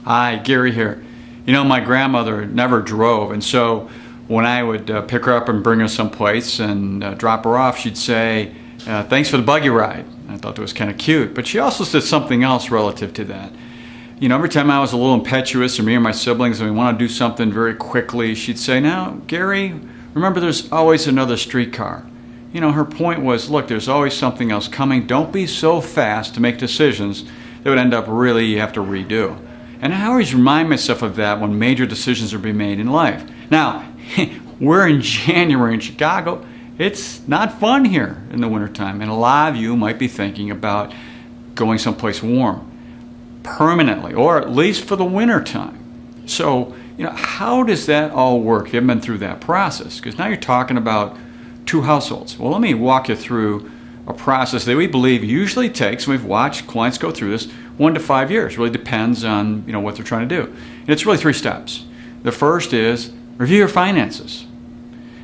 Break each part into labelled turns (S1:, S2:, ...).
S1: Hi, Gary here. You know, my grandmother never drove, and so when I would pick her up and bring her someplace and drop her off, she'd say, thanks for the buggy ride. I thought that was kind of cute, but she also said something else relative to that. You know, every time I was a little impetuous, or me and my siblings, and we want to do something very quickly, she'd say, now, Gary, remember there's always another streetcar. You know, her point was, look, there's always something else coming. Don't be so fast to make decisions that would end up really you have to redo. And I always remind myself of that when major decisions are being made in life. Now, we're in January in Chicago. It's not fun here in the wintertime, and a lot of you might be thinking about going someplace warm permanently, or at least for the wintertime. So, you know, how does that all work? You haven't been through that process, because now you're talking about two households. Well, let me walk you through a process that we believe usually takes, and we've watched clients go through this, 1 to 5 years. It really depends on, you know, what they're trying to do. And it's really 3 steps. The first is review your finances.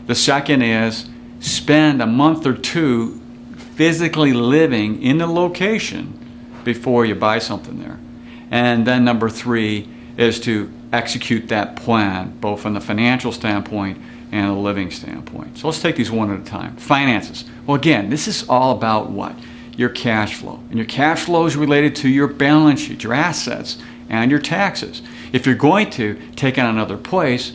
S1: The second is spend a month or 2 physically living in the location before you buy something there. And then number 3 is to execute that plan, both from the financial standpoint and a living standpoint. So let's take these one at a time. Finances. Well, again, this is all about what? Your cash flow. And your cash flow is related to your balance sheet, your assets, and your taxes. If you're going to take on another place,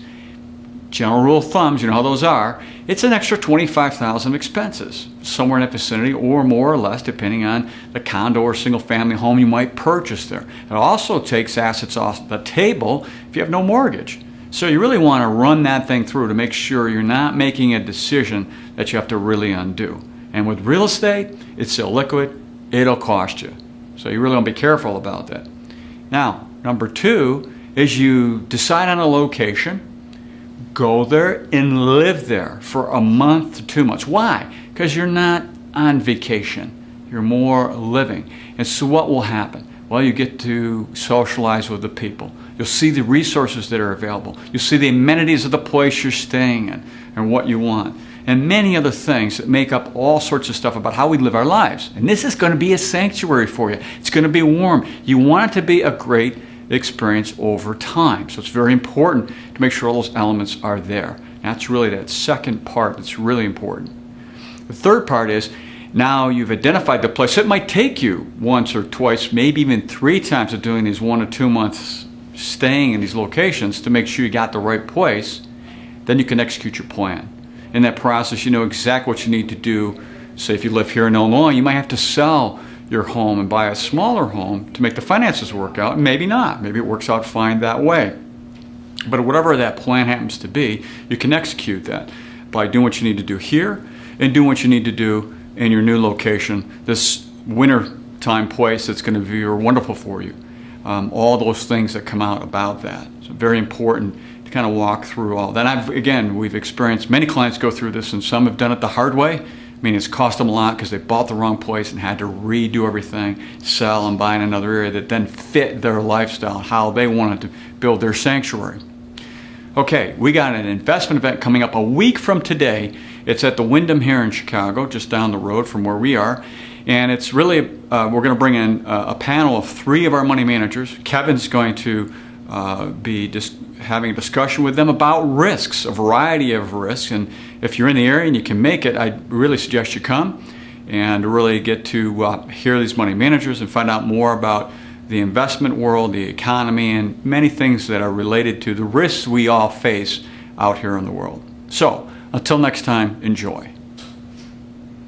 S1: general rule of thumbs, you know how those are, it's an extra $25,000 of expenses, somewhere in that vicinity, or more or less, depending on the condo or single family home you might purchase there. It also takes assets off the table if you have no mortgage. So you really want to run that thing through to make sure you're not making a decision that you have to really undo. And with real estate, it's illiquid, it'll cost you. So you really want to be careful about that. Now, number 2 is you decide on a location, go there and live there for a month to 2 months. Why? Because you're not on vacation. You're more living. And so what will happen? Well, you get to socialize with the people. You'll see the resources that are available. You'll see the amenities of the place you're staying in and what you want. And many other things that make up all sorts of stuff about how we live our lives. And this is going to be a sanctuary for you. It's going to be warm. You want it to be a great experience over time. So it's very important to make sure all those elements are there. That's really that second part that's really important. The third part is, now you've identified the place. It might take you once or twice, maybe even 3 times of doing these 1 or 2 months staying in these locations to make sure you got the right place. Then you can execute your plan. In that process, you know exactly what you need to do. Say if you live here in Illinois, you might have to sell your home and buy a smaller home to make the finances work out. Maybe not. Maybe it works out fine that way. But whatever that plan happens to be, you can execute that by doing what you need to do here and doing what you need to do in your new location, this winter time place that's going to be wonderful for you. All those things that come out about that. So very important to kind of walk through all that. We've experienced many clients go through this, and some have done it the hard way. I mean, it's cost them a lot because they bought the wrong place and had to redo everything, sell and buy in another area that then fit their lifestyle, how they wanted to build their sanctuary. Okay, we got an investment event coming up a week from today. It's at the Wyndham here in Chicago, just down the road from where we are. And it's really, we're going to bring in a panel of 3 of our money managers. Kevin's going to be having a discussion with them about risks, a variety of risks. And if you're in the area and you can make it, I really suggest you come and really get to hear these money managers and find out more about the investment world, the economy, and many things that are related to the risks we all face out here in the world. So, until next time, enjoy.